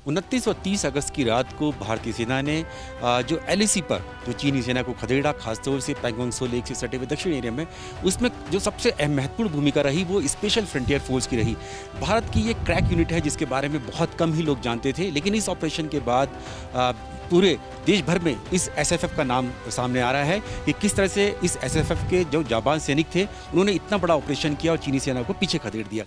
29 और 30 अगस्त की रात को भारतीय सेना ने जो एलएसी पर जो चीनी सेना को खदेड़ा, खासतौर से पैंगोंग त्सो लेक से सटे हुए दक्षिण एरिया में, उसमें जो सबसे महत्वपूर्ण भूमिका रही वो स्पेशल फ्रंटियर फोर्स की रही। भारत की ये क्रैक यूनिट है जिसके बारे में बहुत कम ही लोग जानते थे, लेकिन इस ऑपरेशन के बाद पूरे देश भर में इस एसएफएफ का नाम सामने आ रहा है कि किस तरह से इस एसएफएफ के जो जाबाज सैनिक थे उन्होंने इतना बड़ा ऑपरेशन किया और चीनी सेना को पीछे खदेड़ दिया।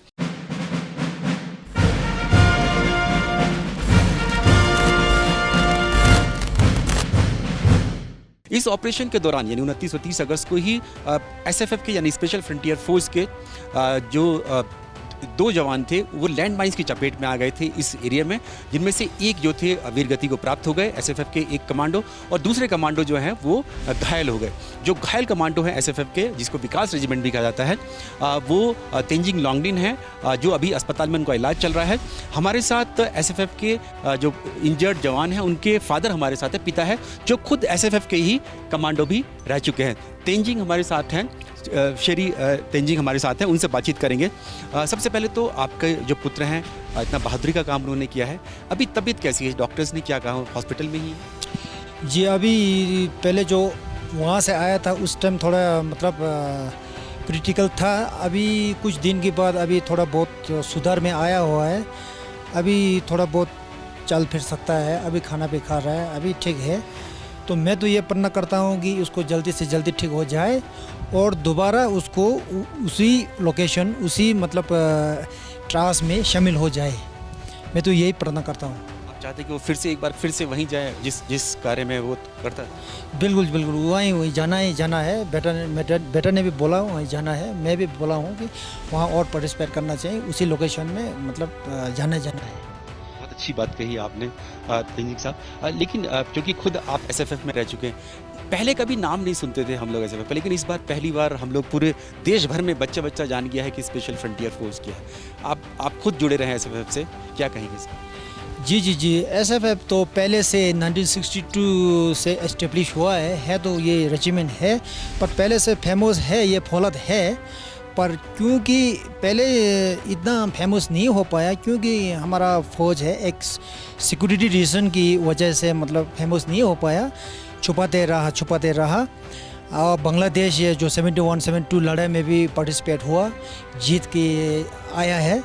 इस ऑपरेशन के दौरान यानी 29 और 30 अगस्त को ही एसएफएफ के यानी स्पेशल फ्रंटियर फोर्स के जो 2 जवान थे वो लैंड माइंस की चपेट में आ गए थे इस एरिया में, जिनमें से एक जो थे वीरगति को प्राप्त हो गए एसएफएफ के एक कमांडो, और दूसरे कमांडो जो हैं वो घायल हो गए। जो घायल कमांडो हैं एसएफएफ के, जिसको विकास रेजिमेंट भी कहा जाता है, वो तेंजिंग लोंगडिन है जो अभी अस्पताल में उनका इलाज चल रहा है। हमारे साथ एसएफएफ के जो इंजर्ड जवान हैं उनके फादर हमारे साथ है, पिता है जो खुद एसएफएफ के ही कमांडो भी रह चुके हैं। तेंजिंग हमारे साथ हैं, शेरी तेंजिंग हमारे साथ हैं, उनसे बातचीत करेंगे। सबसे पहले तो आपके जो पुत्र हैं, इतना बहादुरी का काम उन्होंने किया है, अभी तबीयत कैसी है? डॉक्टर्स ने क्या कहा? हॉस्पिटल में ही जी अभी पहले जो वहाँ से आया था उस टाइम थोड़ा मतलब क्रिटिकल था। अभी कुछ दिन के बाद अभी थोड़ा बहुत सुधार में आया हुआ है, अभी थोड़ा बहुत चल फिर सकता है, अभी खाना भी खा रहा है, अभी ठीक है। तो मैं तो ये प्रार्थना करता हूँ कि उसको जल्दी से जल्दी ठीक हो जाए और दोबारा उसको उसी लोकेशन उसी मतलब ट्रास में शामिल हो जाए। मैं तो यही प्रार्थना करता हूँ। आप चाहते कि वो एक बार फिर से वहीं जाए जिस कार्य में वो करता है? बिल्कुल बिल्कुल, वहीं जाना है। बेटा ने भी बोला वहीं जाना है, मैं भी बोला हूँ कि वहाँ और पार्टिसिपेट करना चाहिए, उसी लोकेशन में मतलब जाना है। अच्छी बात कही आपने तेंजिंग साहब, लेकिन क्योंकि खुद आप एसएफएफ में रह चुके हैं, पहले कभी नाम नहीं सुनते थे हम लोग एसएफएफ पर, लेकिन इस बार पहली बार हम लोग पूरे देश भर में बच्चा जान गया है कि स्पेशल फ्रंटियर फोर्स क्या है। आप खुद जुड़े रहे हैं एसएफएफ से, क्या कहेंगे इसमें? जी एसएफएफ तो पहले से 1962 से एस्टेब्लिश हुआ है तो ये रेजिमेंट है, पर पहले से फेमस है, ये फौलत है। पर क्योंकि पहले इतना फेमस नहीं हो पाया, क्योंकि हमारा फ़ौज है एक सिक्योरिटी रीज़न की वजह से मतलब फेमस नहीं हो पाया, छुपाते रहा। और बांग्लादेश ये जो 71-72 लड़ाई में भी पार्टिसिपेट हुआ, जीत के आया है।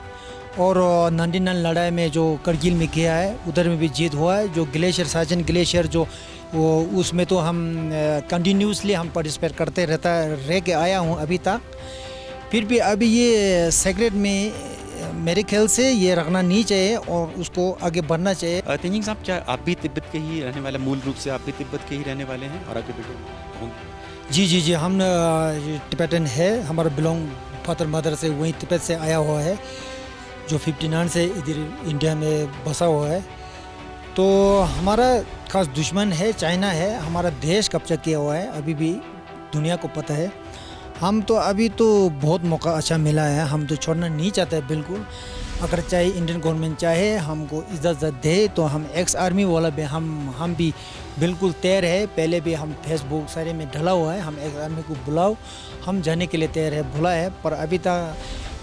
और 99 लड़ाई में जो करगिल में किया है उधर में भी जीत हुआ है। जो ग्लेशियर साजन ग्लेशियर जो वो उसमें तो हम कंटिन्यूसली हम पार्टिसिपेट करते रह के आया हूँ अभी तक। फिर भी अभी ये सेक्रेट में मेरे ख्याल से ये रखना नहीं चाहिए और उसको आगे बढ़ना चाहिए। तेंजिंग साहब, क्या आप भी तिब्बत के ही रहने वाले, मूल रूप से आप भी तिब्बत के ही रहने वाले हैं और आगे बेटे होंगे? जी हम तिब्बतन है, हमारा बिलोंग फादर मदर से वहीं तिब्बत से आया हुआ है, जो 59 से इधर इंडिया में बसा हुआ है। तो हमारा खास दुश्मन है चाइना है, हमारा देश कब्जा किया हुआ है, अभी भी दुनिया को पता है। हम तो अभी तो बहुत मौका अच्छा मिला है, हम तो छोड़ना नहीं चाहते बिल्कुल। अगर चाहे इंडियन गवर्नमेंट चाहे हमको इजाज़त दे तो हम एक्स आर्मी वाला भी हम भी बिल्कुल तैयार है। पहले भी हम फेसबुक सारे में डाला हुआ है, हम एक्स आर्मी को बुलाओ, हम जाने के लिए तैयार है, बुला है। पर अभी तक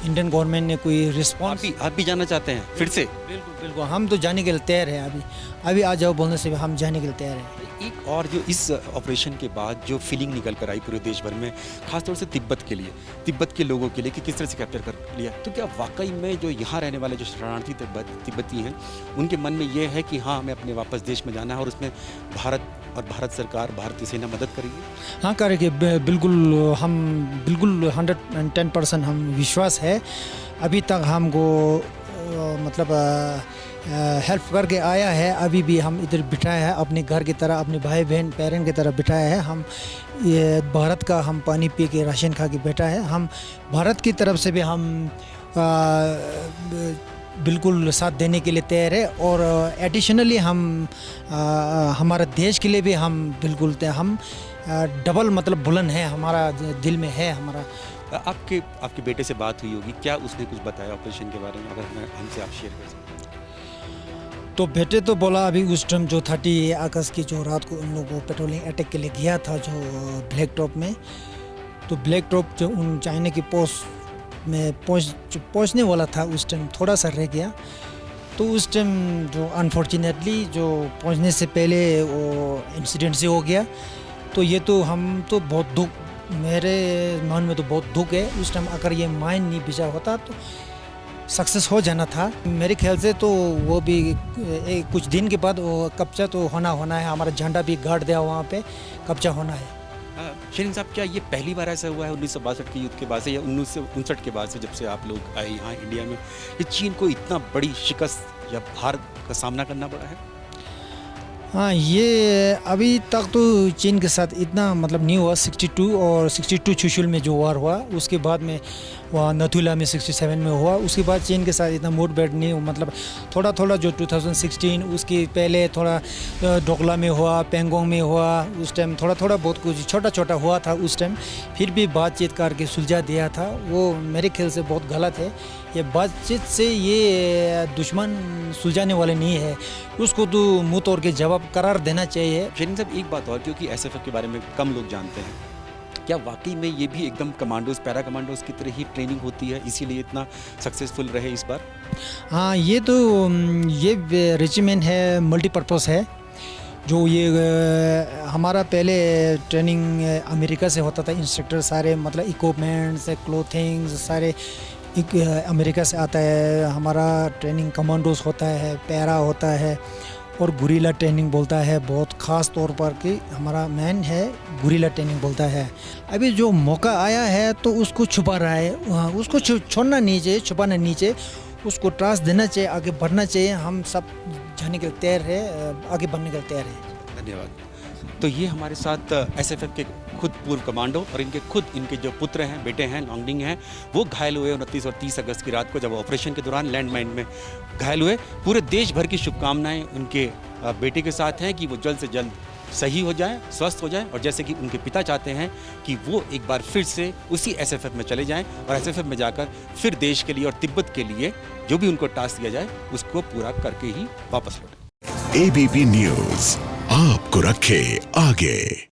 इंडियन गवर्नमेंट ने कोई रिस्पॉन्स। आप भी जाना चाहते हैं फिर से? बिल्कुल हम तो जाने के लिए तैयार है। अभी आ जाओ बोलने से हम जाने के लिए तैयार है। एक और जो इस ऑपरेशन के बाद जो फीलिंग निकल कर आई पूरे देश भर में, खासतौर से तिब्बत के लिए, तिब्बत के लोगों के लिए कि किस तरह से कैप्चर कर लिया, तो क्या वाकई में जो यहाँ रहने वाले जो शरणार्थी तिब्बती हैं उनके मन में ये है कि हाँ हमें अपने वापस देश में जाना है और उसमें भारत सरकार, भारतीय सेना मदद करेगी? हाँ करेगी, बिल्कुल। हम बिल्कुल 110% हम विश्वास है। अभी तक हमको मतलब हेल्प करके आया है, अभी भी हम इधर बिठाया है अपने घर की तरह, अपने भाई बहन पेरेंट की तरह बिठाया है। हम ये भारत का हम पानी पी के राशन खा के बैठा है। हम भारत की तरफ से भी हम बिल्कुल साथ देने के लिए तैयार है। और एडिशनली हम हमारे देश के लिए भी हम बिल्कुल हम डबल मतलब बुलंद है, हमारा दिल में है हमारा। आपके बेटे से बात हुई होगी, क्या उसने कुछ बताया ऑपरेशन के बारे में? अगर हमसे आप शेयर कर सकते। तो बेटे तो बोला अभी उस टाइम जो 30 अगस्त की जो रात को उन लोगों को पेट्रोलिंग अटैक के लिए गया था जो ब्लैक टॉप में, तो ब्लैक टॉप जो उन चाइना की पोस्ट में पहुंचने वाला था उस टाइम थोड़ा सा रह गया। तो उस टाइम जो अनफॉर्चुनेटली जो पहुंचने से पहले वो इंसिडेंट से हो गया। तो ये तो हम तो बहुत दुख, मेरे मन में तो बहुत दुख है। उस टाइम अगर ये माइन नहीं भिजा होता तो सक्सेस हो जाना था मेरे ख्याल से। तो वो भी कुछ दिन के बाद वो कब्जा तो होना है, हमारा झंडा भी गाड़ दिया वहाँ पे, कब्जा होना है। शरीन साहब, क्या ये पहली बार ऐसा हुआ है 1962 के युद्ध के बाद से या 1959 के बाद से, जब से आप लोग आए यहाँ इंडिया में, ये चीन को इतना बड़ी शिकस्त या हार का सामना करना पड़ा है? हाँ, ये अभी तक तो चीन के साथ इतना मतलब नहीं हुआ। 62 और 62 चुशुल में जो वार हुआ, उसके बाद में वहाँ नथुला में 67 में हुआ। उसके बाद चीन के साथ इतना मुठभेड़ नहीं हुआ, मतलब थोड़ा थोड़ा जो 2016, उसके पहले थोड़ा डोकला में हुआ, पेंगोंग में हुआ। उस टाइम थोड़ा थोड़ा बहुत कुछ छोटा छोटा हुआ था उस टाइम, फिर भी बातचीत करके सुलझा दिया था। वो मेरे ख्याल से बहुत गलत है। ये बातचीत से ये दुश्मन सुलझाने वाले नहीं है, उसको तो मुंह तोड़ के जवाब करार देना चाहिए। शरीन साहब, एक बात और, क्योंकि एसएफएफ के बारे में कम लोग जानते हैं, क्या वाकई में ये भी एकदम कमांडोज, पैरा कमांडोज की तरह ही ट्रेनिंग होती है, इसीलिए इतना सक्सेसफुल रहे इस बार? हाँ, ये तो ये रेजिमेंट है, मल्टीपर्पज़ है। जो ये हमारा पहले ट्रेनिंग अमेरिका से होता था, इंस्ट्रक्टर सारे मतलब इक्विपमेंट्स, क्लोथिंग्स सारे अमेरिका से आता है। हमारा ट्रेनिंग कमांडोज होता है, पैरा होता है और गुरिल्ला ट्रेनिंग बोलता है। बहुत ख़ास तौर पर कि हमारा मैन है, गुरिल्ला ट्रेनिंग बोलता है। अभी जो मौका आया है तो उसको छुपा रहा है, उसको छोड़ना नहीं चाहिए, छुपाना नहीं चाहिए, उसको ट्रांस देना चाहिए, आगे बढ़ना चाहिए। हम सब जाने के लिए तैयार है, आगे बढ़ने के लिए तैयार है। धन्यवाद। तो ये हमारे साथ एसएफएफ के खुद पूर्व कमांडो और इनके जो पुत्र हैं, बेटे हैं, लॉन्गडिंग हैं, वो घायल हुए 29 और 30 अगस्त की रात को, जब ऑपरेशन के दौरान लैंडमाइन में घायल हुए। पूरे देश भर की शुभकामनाएं उनके बेटे के साथ हैं कि वो जल्द से जल्द सही हो जाए, स्वस्थ हो जाए, और जैसे कि उनके पिता चाहते हैं कि वो एक बार फिर से उसी एसएफएफ में चले जाएं और एसएफएफ में जाकर फिर देश के लिए और तिब्बत के लिए जो भी उनको टास्क दिया जाए उसको पूरा करके ही वापस लौटें। एबीपी न्यूज़ आपको रखे आगे।